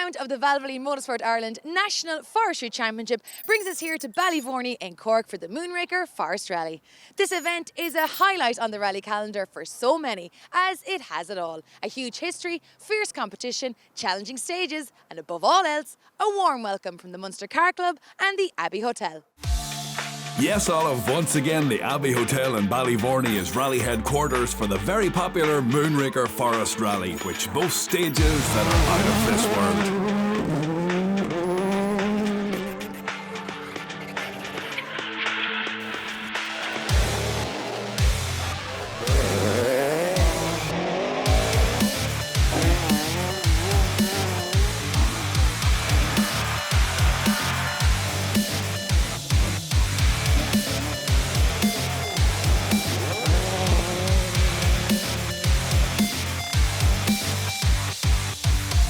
round of the Valvoline Motorsport Ireland National Forestry Championship brings us here to Ballyvorney in Cork for the Moonraker Forest Rally. This event is a highlight on the rally calendar for so many, as it has it all. A huge history, fierce competition, challenging stages, and above all else, a warm welcome from the Munster Car Club and the Abbey Hotel. Yes, Olive, once again the Abbey Hotel in Ballyvorney is rally headquarters for the very popular Moonraker Forest Rally, which boasts stages that are out of this world.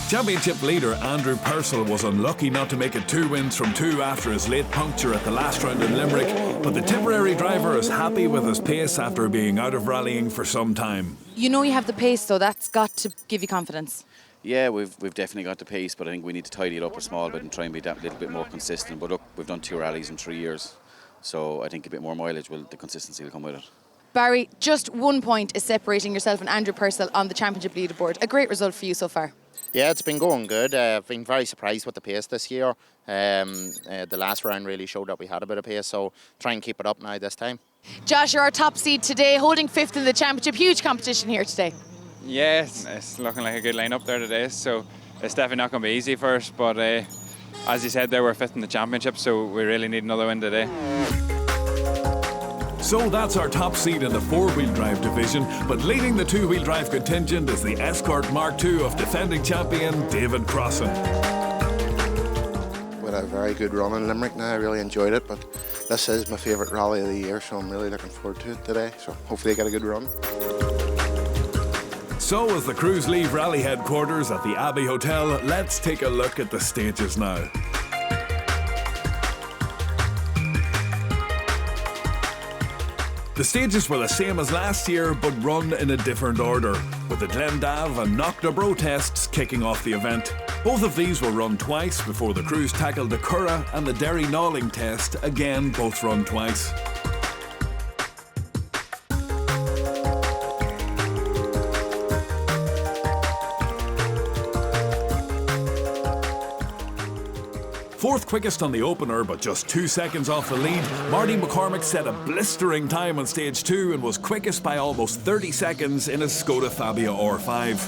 Championship leader Andrew Purcell was unlucky not to make it 2 wins from 2 after his late puncture at the last round in Limerick, but the Tipperary driver is happy with his pace after being out of rallying for some time. You know you have the pace, so that's got to give you confidence. Yeah, we've definitely got the pace, but I think we need to tidy it up a small bit and try and be that little bit more consistent. But look, we've done 2 rallies in 3 years, so I think a bit more mileage, the consistency will come with it. Barry, just 1 point is separating yourself and Andrew Purcell on the championship leaderboard. A great result for you so far. Yeah, it's been going good. I've been very surprised with the pace this year. The last round really showed that we had a bit of pace, so try and keep it up now this time. Josh, you're our top seed today, holding 5th in the championship. Huge competition here today. Yeah, it's looking like a good lineup there today, so it's definitely not going to be easy for us, but as you said there, we're 5th in the championship, so we really need another win today. So that's our top seed in the 4-wheel drive division, but leading the 2-wheel drive contingent is the Escort Mark II of defending champion David Crossan. We had a very good run in Limerick now, I really enjoyed it, but this is my favourite rally of the year, so I'm really looking forward to it today, so hopefully I get a good run. So as the crews leave rally headquarters at the Abbey Hotel, let's take a look at the stages now. The stages were the same as last year, but run in a different order, with the Glendav and Knocknabro tests kicking off the event. Both of these were run twice before the crews tackled the Curragh and the Derry Gnawling test, again both run twice. Fourth quickest on the opener, but just 2 seconds off the lead, Marty McCormick set a blistering time on stage 2 and was quickest by almost 30 seconds in his Skoda Fabia R5.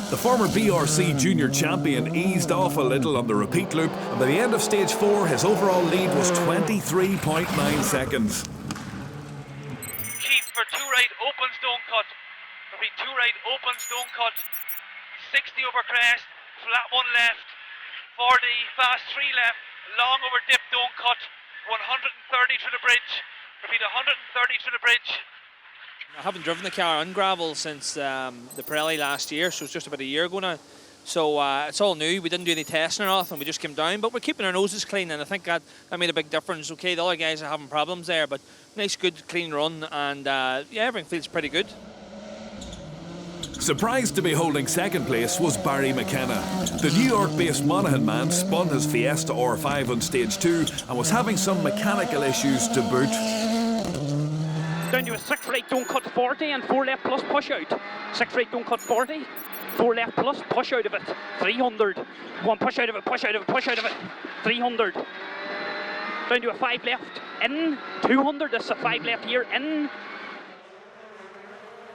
The former BRC junior champion eased off a little on the repeat loop, and by the end of stage 4, his overall lead was 23.9 seconds. Keep for 2 right, open stone cut. Repeat, 2 right, open stone cut. 60 over crest, flat 1 left. 40, fast 3 left. Long over dip, don't cut, 130 through the bridge. Repeat, 130 through the bridge. I haven't driven the car on gravel since the Pirelli last year, so it's just about a year ago now. So it's all new. We didn't do any testing or nothing, we just came down, but we're keeping our noses clean, and I think that made a big difference. Okay, the other guys are having problems there, but nice, good, clean run, and yeah, everything feels pretty good. Surprised to be holding second place was Barry McKenna. The New York-based Monaghan man spun his Fiesta R5 on stage 2 and was having some mechanical issues to boot. Down to a 6 right, don't cut 40 and 4 left plus push out. 6 right, don't cut 40, 4 left plus push out of it. 300. 1 push out of it, push out of it, push out of it. 300. Down to a 5 left, in. 200, that's a 5 left here, in.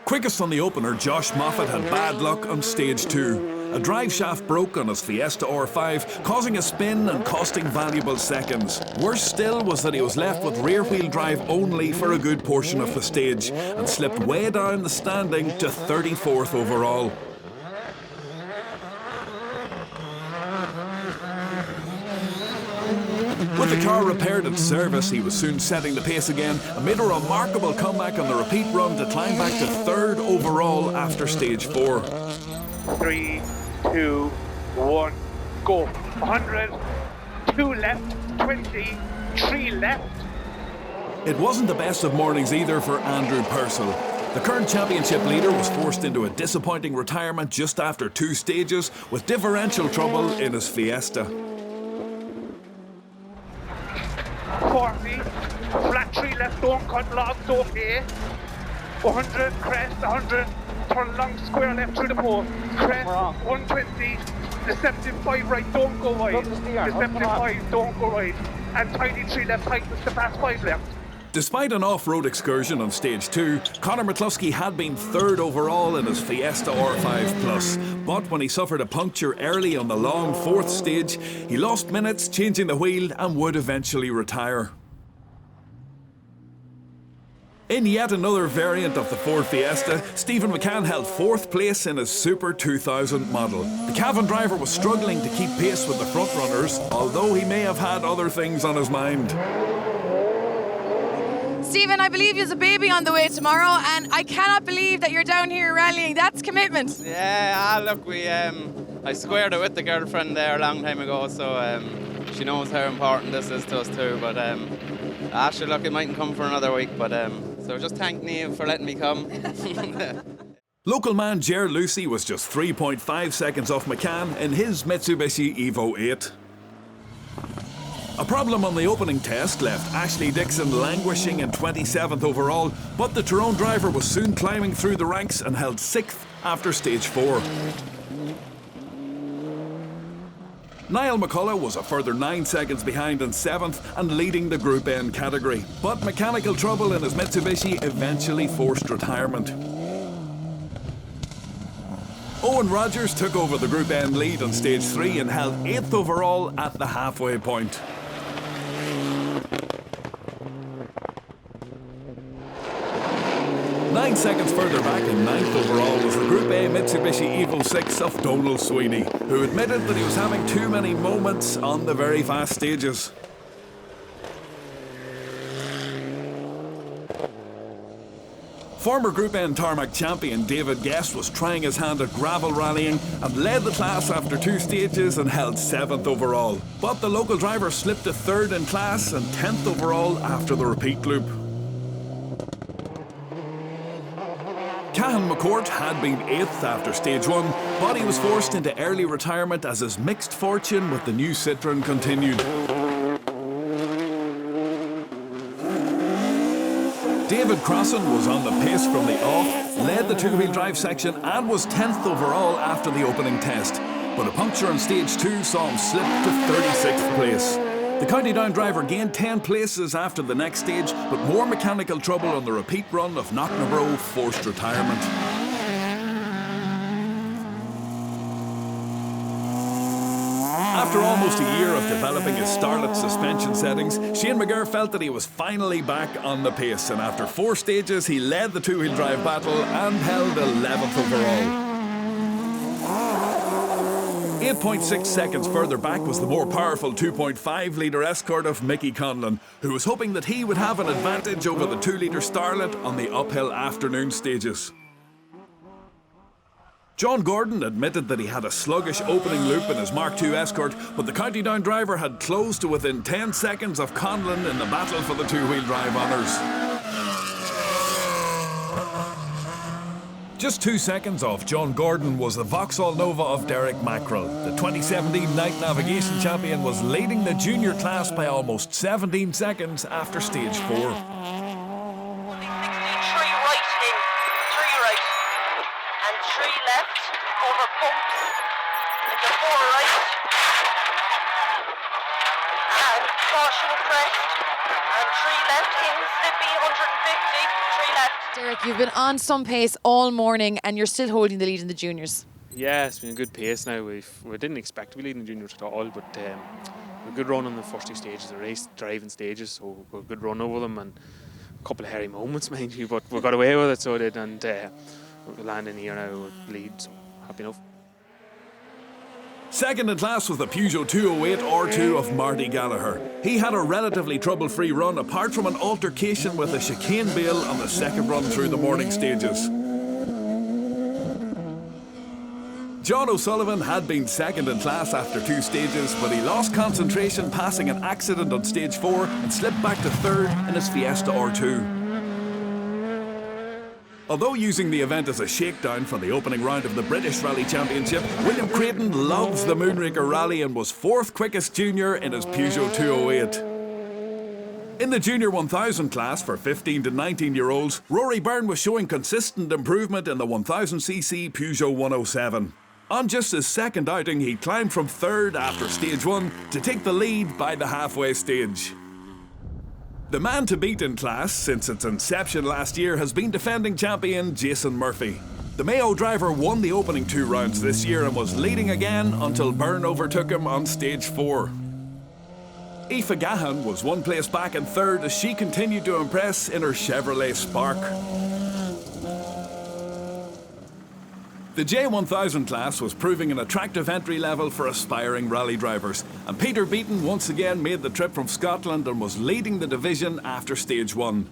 Quickest on the opener, Josh Moffat had bad luck on stage 2. A drive shaft broke on his Fiesta R5, causing a spin and costing valuable seconds. Worse still was that he was left with rear-wheel drive only for a good portion of the stage and slipped way down the standing to 34th overall. With the car repaired at service, he was soon setting the pace again and made a remarkable comeback on the repeat run to climb back to 3rd overall after stage 4. 3, 2, 1, go. 100, 2 left, 20, 3 left. It wasn't the best of mornings either for Andrew Purcell. The current championship leader was forced into a disappointing retirement just after 2 stages with differential trouble in his Fiesta. 40, flat 3 left, don't cut logs, okay. 100, crest, 100, turn long square left through the pole. Crest, 120, deceptive 5 right, don't go wide. Deceptive 5, don't go right. And tiny 3 left, tightens the fast 5 left. Despite an off-road excursion on stage 2, Conor McCluskey had been 3rd overall in his Fiesta R5+, but when he suffered a puncture early on the long 4th stage, he lost minutes changing the wheel and would eventually retire. In yet another variant of the Ford Fiesta, Stephen McCann held 4th place in his Super 2000 model. The Cavan driver was struggling to keep pace with the front runners, although he may have had other things on his mind. Stephen, I believe you're a baby on the way tomorrow, and I cannot believe that you're down here rallying. That's commitment. Yeah, look, I squared it with the girlfriend there a long time ago, so she knows how important this is to us too. But sure, look, it mightn't come for another week, but so just thank Niamh for letting me come. Local man Ger Lucy was just 3.5 seconds off McCann in his Mitsubishi Evo 8. A problem on the opening test left Ashley Dixon languishing in 27th overall, but the Tyrone driver was soon climbing through the ranks and held 6th after stage 4. Niall McCullough was a further 9 seconds behind in 7th and leading the Group N category, but mechanical trouble in his Mitsubishi eventually forced retirement. Owen Rogers took over the Group N lead on stage 3 and held 8th overall at the halfway point. Nine seconds further back in 9th overall was the Group A Mitsubishi Evo 6 of Donal Sweeney, who admitted that he was having too many moments on the very fast stages. Former Group N tarmac champion David Guest was trying his hand at gravel rallying and led the class after 2 stages and held 7th overall. But the local driver slipped to 3rd in class and 10th overall after the repeat loop. Cahan McCourt had been 8th after stage 1, but he was forced into early retirement as his mixed fortune with the new Citroën continued. David Crossan was on the pace from the off, led the 2-wheel drive section and was 10th overall after the opening test. But a puncture on stage 2 saw him slip to 36th place. The County Down driver gained 10 places after the next stage, but more mechanical trouble on the repeat run of Knocknabro forced retirement. After almost a year of developing his Starlet suspension settings, Shane McGurr felt that he was finally back on the pace, and after 4 stages he led the 2-wheel drive battle and held 11th overall. 8.6 seconds further back was the more powerful 2.5-litre Escort of Mickey Conlon, who was hoping that he would have an advantage over the 2-litre Starlet on the uphill afternoon stages. John Gordon admitted that he had a sluggish opening loop in his Mark II Escort, but the County Down driver had closed to within 10 seconds of Conlon in the battle for the 2-wheel drive honours. Just 2 seconds off John Gordon was the Vauxhall Nova of Derek Mackrell. The 2017 Night Navigation champion was leading the junior class by almost 17 seconds after stage 4. 3 right in, 3 right, and 3 left over pumps, into 4 right, and caution crest, and 3 left in slippy 150, 3 left. Derek, you've been on some pace all morning and you're still holding the lead in the juniors. Yeah, it's been a good pace now. We didn't expect to be leading the juniors at all, but a good run on the first 2 stages, the race driving stages, so a good run over them and a couple of hairy moments, mind you, but we got away with it, so we did, and we're landing here now with lead, so happy enough. Second in class was the Peugeot 208 R2 of Marty Gallagher. He had a relatively trouble-free run apart from an altercation with a chicane bale on the second run through the morning stages. John O'Sullivan had been second in class after 2 stages, but he lost concentration passing an accident on stage 4 and slipped back to 3rd in his Fiesta R2. Although using the event as a shakedown for the opening round of the British Rally Championship, William Creighton loves the Moonraker Rally and was 4th quickest junior in his Peugeot 208. In the Junior 1000 class for 15 to 19-year-olds, Rory Byrne was showing consistent improvement in the 1000cc Peugeot 107. On just his second outing, he climbed from 3rd after stage 1 to take the lead by the halfway stage. The man to beat in class since its inception last year has been defending champion Jason Murphy. The Mayo driver won the opening 2 rounds this year and was leading again until Byrne overtook him on stage 4. Aoife Gahan was 1 place back in 3rd as she continued to impress in her Chevrolet Spark. The J1000 class was proving an attractive entry level for aspiring rally drivers, and Peter Beaton once again made the trip from Scotland and was leading the division after stage 1.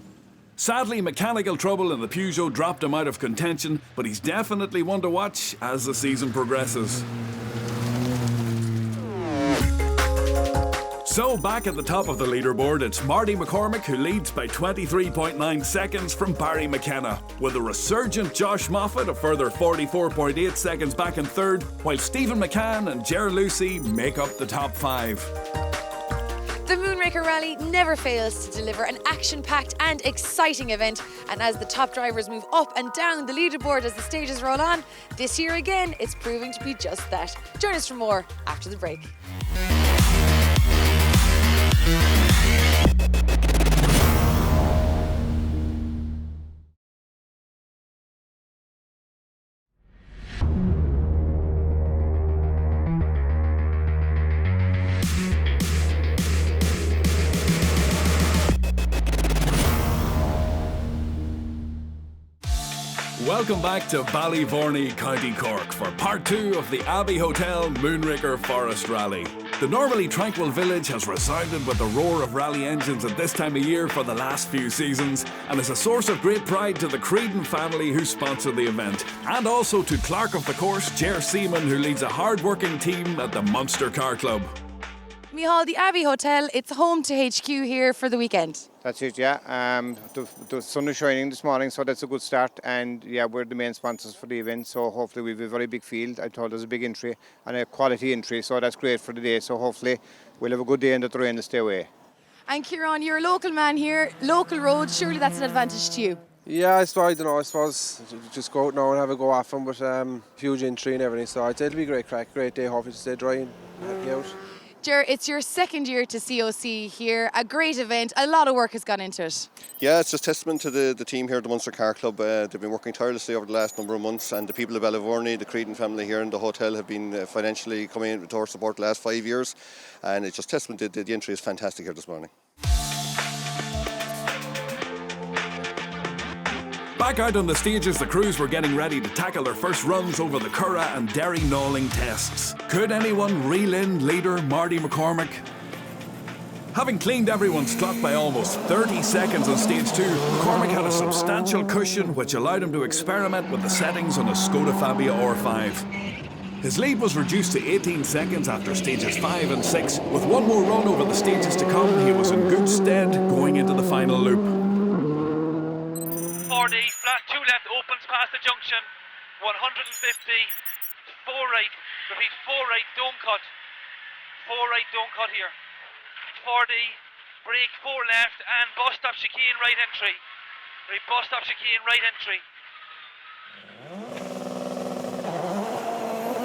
Sadly, mechanical trouble in the Peugeot dropped him out of contention, but he's definitely one to watch as the season progresses. So, back at the top of the leaderboard, it's Marty McCormick who leads by 23.9 seconds from Barry McKenna, with a resurgent Josh Moffat a further 44.8 seconds back in 3rd, while Stephen McCann and Ger Lucy make up the top 5. The Moonraker Rally never fails to deliver an action-packed and exciting event, and as the top drivers move up and down the leaderboard as the stages roll on, this year again it's proving to be just that. Join us for more after the break. Welcome back to Ballyvorney, County Cork for part 2 of the Abbey Hotel Moonraker Forest Rally. The normally tranquil village has resounded with the roar of rally engines at this time of year for the last few seasons and is a source of great pride to the Creedon family who sponsor the event, and also to clerk of the course Ger Seaman, who leads a hard-working team at the Munster Car Club. Mihal, the Abbey Hotel, it's home to HQ here for the weekend. That's it, yeah. The sun is shining this morning, so that's a good start. And yeah, we're the main sponsors for the event, so hopefully we have a very big field. I told there's a big entry and a quality entry, so that's great for the day. So hopefully we'll have a good day and the rain will stay away. And Kieran, you're a local man here, local roads, surely that's an advantage to you. Yeah, I suppose just go out now and have a go off them, but huge entry and everything, so I'd say it'll be a great crack, great day, hopefully to stay dry and happy out. Ger, it's your second year to COC here, a great event, a lot of work has gone into it. Yeah, it's just testament to the team here at the Munster Car Club. They've been working tirelessly over the last number of months, and the people of Ballyvorney, the Creedon family here in the hotel have been financially coming in to our support the last 5 years, and it's just testament to the entry is fantastic here this morning. Back out on the stages, the crews were getting ready to tackle their first runs over the Curragh and Derry gnawing tests. Could anyone reel in leader Marty McCormick? Having cleaned everyone's clock by almost 30 seconds on stage 2, McCormick had a substantial cushion which allowed him to experiment with the settings on a Skoda Fabia R5. His lead was reduced to 18 seconds after stages 5 and 6. With one more run over the stages to come, he was in good stead going into the final loop. 40, flat 2 left, opens past the junction, 150, 4 right, repeat 4 right, don't cut, 4 right, don't cut here, 40, brake 4 left, and bus stop chicane right entry, bus stop chicane right entry.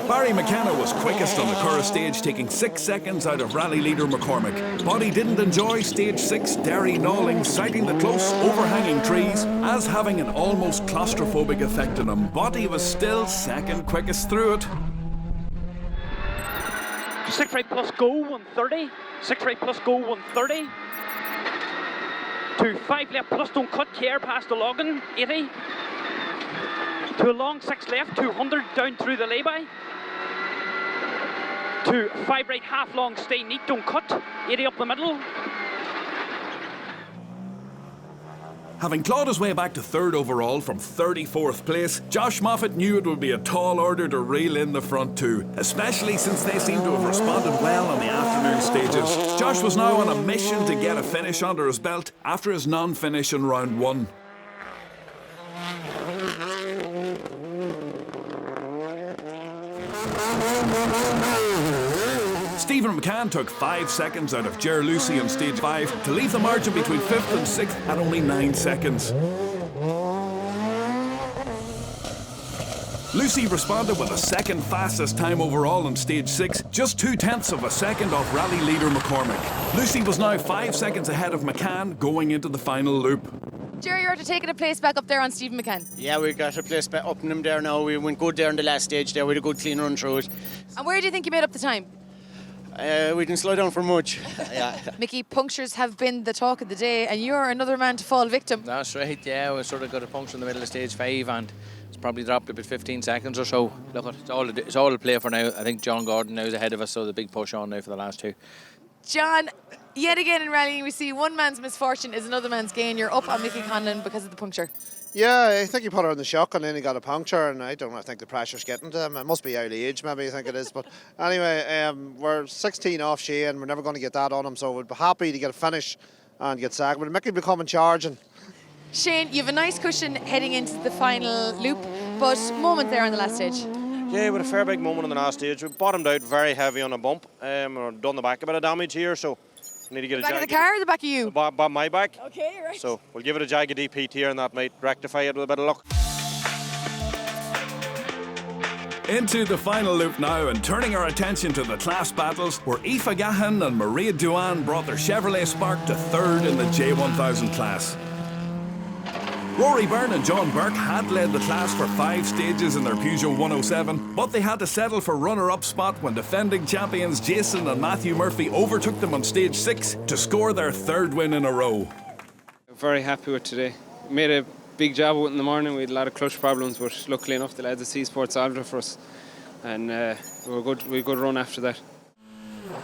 Barry McKenna was quickest on the Curragh stage, taking 6 seconds out of rally leader McCormick. But he didn't enjoy stage 6 Derry gnawing, citing the close overhanging trees as having an almost claustrophobic effect on him. But he was still second quickest through it. 6 right plus go 130, 6 right plus go 130. To 5 left plus don't cut, care past the login, 80. To a long 6 left, 200 down through the lay-by. To 5 right, half long, stay neat, don't cut, 80 up the middle. Having clawed his way back to 3rd overall from 34th place, Josh Moffat knew it would be a tall order to reel in the front 2, especially since they seemed to have responded well on the afternoon stages. Josh was now on a mission to get a finish under his belt after his non-finish in round 1. Stephen McCann took 5 seconds out of Ger Lucy on stage 5 to leave the margin between 5th and 6th at only 9 seconds. Lucy responded with the second fastest time overall on stage 6, just 0.2 of a second off rally leader McCormick. Lucy was now 5 seconds ahead of McCann going into the final loop. Jerry, you're after taking a place back up there on Stephen McCann. Yeah, we got a place back up in him there now. We went good there in the last stage there. We had a good clean run through it. And where do you think you made up the time? We didn't slow down for much. Yeah. Mickey, punctures have been the talk of the day, and you're another man to fall victim. That's right, yeah. We sort of got a puncture in the middle of stage 5 and it's probably dropped about 15 seconds or so. Look, it's all to play for now. I think John Gordon now is ahead of us, so the big push on now for the last 2. John, yet again in rallying, we see one man's misfortune is another man's gain. You're up on Mickey Conlon because of the puncture. Yeah, I think he put her on the shock and then he got a puncture, and I don't know, I think the pressure's getting to him. It must be early age, maybe, I think it is. But anyway, we're 16 off Shane, we're never going to get that on him, so we'd be happy to get a finish and get sacked. But Mickey will come and charging. Shane, you have a nice cushion heading into the final loop, but moment there on the last stage. Yeah, with a fair big moment on the last stage. We bottomed out very heavy on a bump. We're done the back a bit of damage here, so need to get the back of the car or the back of you? My back. Okay, right. So we'll give it a jagged DPT here and that might rectify it with a bit of luck. Into the final loop now, and turning our attention to the class battles where Aoife Gahan and Maria Duan brought their Chevrolet Spark to 3rd in the J1000 class. Rory Byrne and John Burke had led the class for 5 stages in their Peugeot 107, but they had to settle for runner-up spot when defending champions Jason and Matthew Murphy overtook them on stage 6 to score their 3rd win in a row. Very happy with today. Made a big job of it in the morning. We had a lot of clutch problems, but luckily enough the lads at C Sport solved it for us, and we had a good run after that.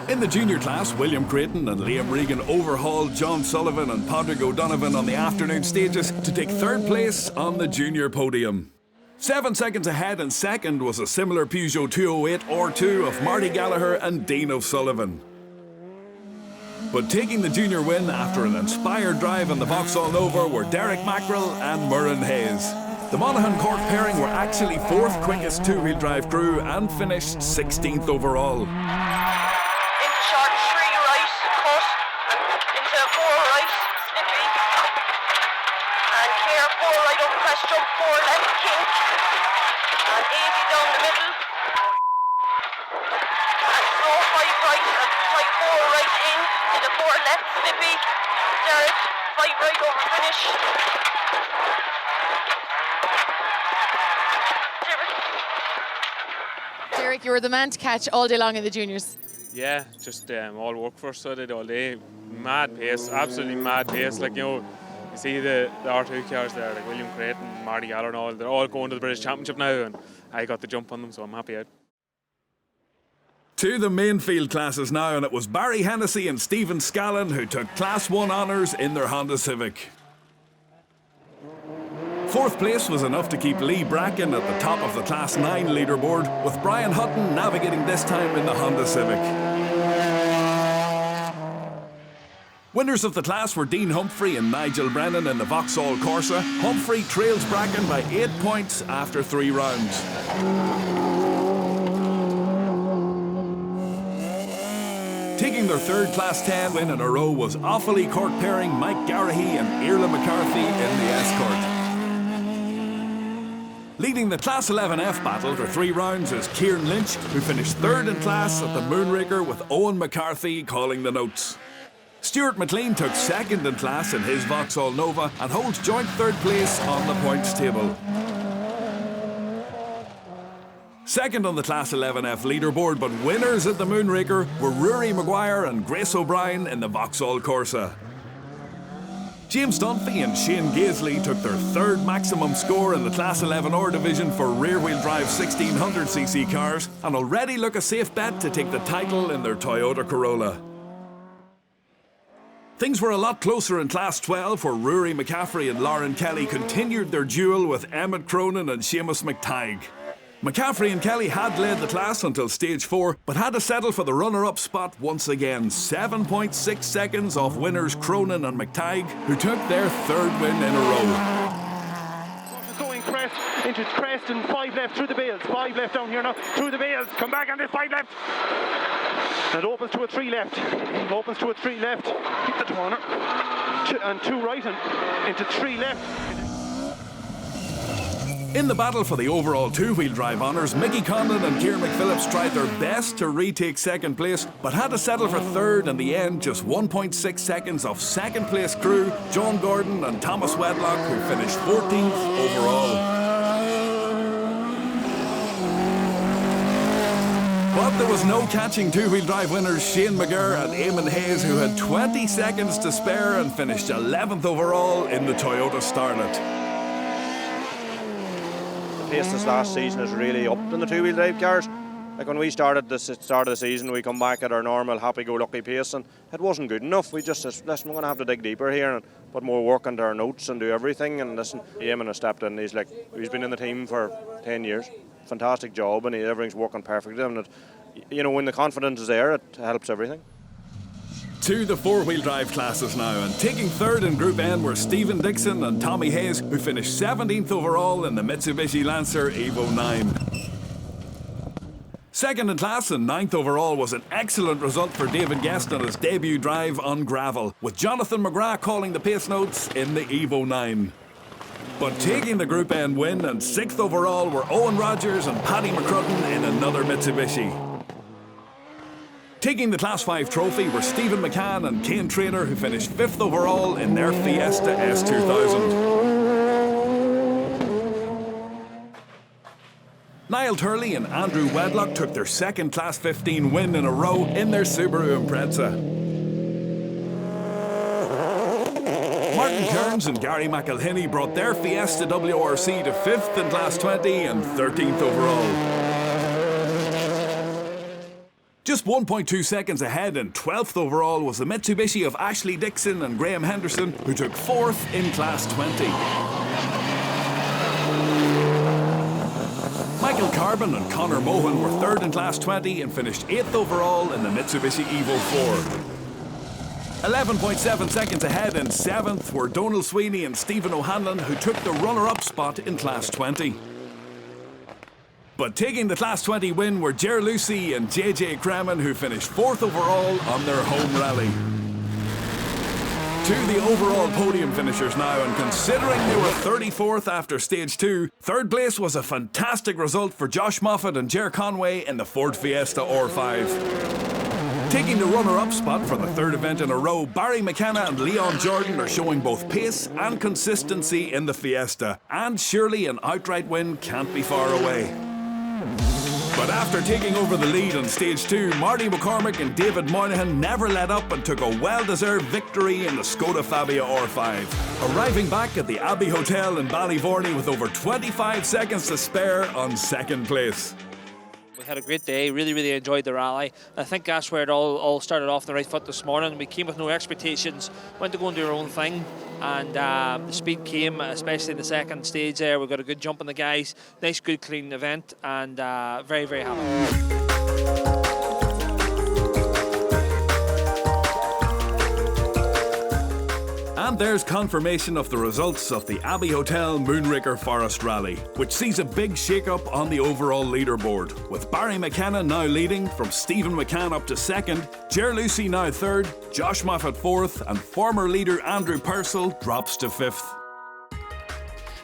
In the junior class, William Creighton and Liam Regan overhauled John Sullivan and Padraig O'Donovan on the afternoon stages to take 3rd place on the junior podium. 7 seconds ahead in 2nd was a similar Peugeot 208 R2 of Marty Gallagher and Dean O'Sullivan. But taking the junior win after an inspired drive on the Vauxhall Nova were Derek Mackerel and Murren Hayes. The Monaghan Cork pairing were actually 4th quickest two-wheel drive crew and finished 16th overall. Jump 4 left, King, and 80 down the middle, and slow 5 right, and 4 right into 4 left, Slippy, Derek, 5 right over finish. Derek, you were the man to catch all day long in the juniors. Yeah, just all work for us, so I did all day. Mad pace, absolutely mad pace. Like, you know, you see the R2 cars there, like William Creighton, Marty Gallagher and all, they're all going to the British Championship now, and I got the jump on them, so I'm happy out. To the main field classes now, and it was Barry Hennessy and Stephen Scallon who took Class 1 honours in their Honda Civic. 4th place was enough to keep Lee Bracken at the top of the Class 9 leaderboard, with Brian Hutton navigating this time in the Honda Civic. Winners of the class were Dean Humphrey and Nigel Brennan in the Vauxhall Corsa. Humphrey trails Bracken by 8 points after 3 rounds. Taking their 3rd Class 10 win in a row was Offaly Cork pairing Mike Garahy and Irla McCarthy in the Escort. Leading the Class 11F battle for 3 rounds is Kieran Lynch, who finished 3rd in class at the Moonraker with Owen McCarthy calling the notes. Stuart McLean took 2nd in class in his Vauxhall Nova and holds joint 3rd place on the points table. 2nd on the Class 11F leaderboard, but winners at the Moonraker were Rory Maguire and Grace O'Brien in the Vauxhall Corsa. James Dunphy and Shane Gaisley took their 3rd maximum score in the Class 11R division for rear-wheel drive 1600cc cars and already look a safe bet to take the title in their Toyota Corolla. Things were a lot closer in Class 12 where Rory McCaffrey and Lauren Kelly continued their duel with Emmett Cronin and Seamus McTighe. McCaffrey and Kelly had led the class until stage 4, but had to settle for the runner-up spot once again, 7.6 seconds off winners Cronin and McTighe, who took their 3rd win in a row. Going Chris, into Preston, 5 left through the bales, 5 left down here now, through the bales, come back on this 5 left. It opens to a 3 left, opens to a 3 left, keep the corner, and 2 right and into 3 left. In the battle for the overall two-wheel drive honours, Mickey Conlon and Ciarán McPhillips tried their best to retake second place, but had to settle for third in the end, just 1.6 seconds off second place crew John Gordon and Thomas Wedlock, who finished 14th overall. But there was no catching two-wheel drive winners Shane McGurr and Eamon Hayes, who had 20 seconds to spare and finished 11th overall in the Toyota Starlet. The pace this last season has really upped in the two-wheel drive cars. Like when we started the start of the season, we come back at our normal happy-go-lucky pace, and it wasn't good enough. We just said, listen, we're going to have to dig deeper here and put more work into our notes and do everything. And listen, Eamon has stepped in. He's been in the team for 10 years. Fantastic job, and everything's working perfectly. And when the confidence is there, it helps everything. To the four-wheel drive classes now, and taking third in Group N were Stephen Dixon and Tommy Hayes, who finished 17th overall in the Mitsubishi Lancer Evo 9. Second in class and 9th overall was an excellent result for David Guest on his debut drive on gravel, with Jonathan McGrath calling the pace notes in the Evo 9. But taking the Group N win and 6th overall were Owen Rogers and Paddy McCrudden in another Mitsubishi. Taking the Class 5 trophy were Stephen McCann and Kane Traynor, who finished 5th overall in their Fiesta S2000. Niall Turley and Andrew Wedlock took their second Class 15 win in a row in their Subaru Impreza. Martin Kearns and Gary McElhinney brought their Fiesta WRC to 5th in Class 20 and 13th overall. Just 1.2 seconds ahead and 12th overall was the Mitsubishi of Ashley Dixon and Graham Henderson, who took 4th in Class 20. Michael Carbon and Conor Mohan were 3rd in Class 20 and finished 8th overall in the Mitsubishi Evo 4. 11.7 seconds ahead and 7th were Donal Sweeney and Stephen O'Hanlon, who took the runner-up spot in Class 20. But taking the Class 20 win were Ger Lucy and JJ Craman, who finished 4th overall on their home rally. To the overall podium finishers now, and considering they were 34th after stage 2, third place was a fantastic result for Josh Moffat and Ger Conway in the Ford Fiesta R5. Taking the runner-up spot for the third event in a row, Barry McKenna and Leon Jordan are showing both pace and consistency in the Fiesta, and surely an outright win can't be far away. But after taking over the lead on stage 2, Marty McCormick and David Moynihan never let up and took a well-deserved victory in the Skoda Fabia R5, arriving back at the Abbey Hotel in Ballyvorney with over 25 seconds to spare on second place. We had a great day, really enjoyed the rally. I think that's where it all started off on the right foot this morning. We came with no expectations, went to go and do our own thing, and the speed came, especially in the second stage there. We got a good jump on the guys, nice good clean event, and very happy. And there's confirmation of the results of the Abbey Hotel Moonraker Forest Rally, which sees a big shake-up on the overall leaderboard, with Barry McKenna now leading from Stephen McCann up to 2nd, Ger Lucy now 3rd, Josh Moffat 4th, and former leader Andrew Purcell drops to 5th.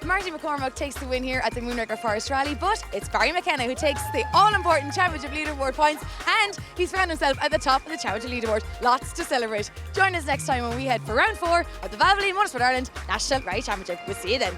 Marty McCormick takes the win here at the Moonraker Forest Rally, but it's Barry McKenna who takes the all-important championship leaderboard points, and he's found himself at the top of the championship leaderboard. Lots to celebrate. Join us next time when we head for round 4 of the Valvoline Motorsport Ireland National Rally Championship. We'll see you then.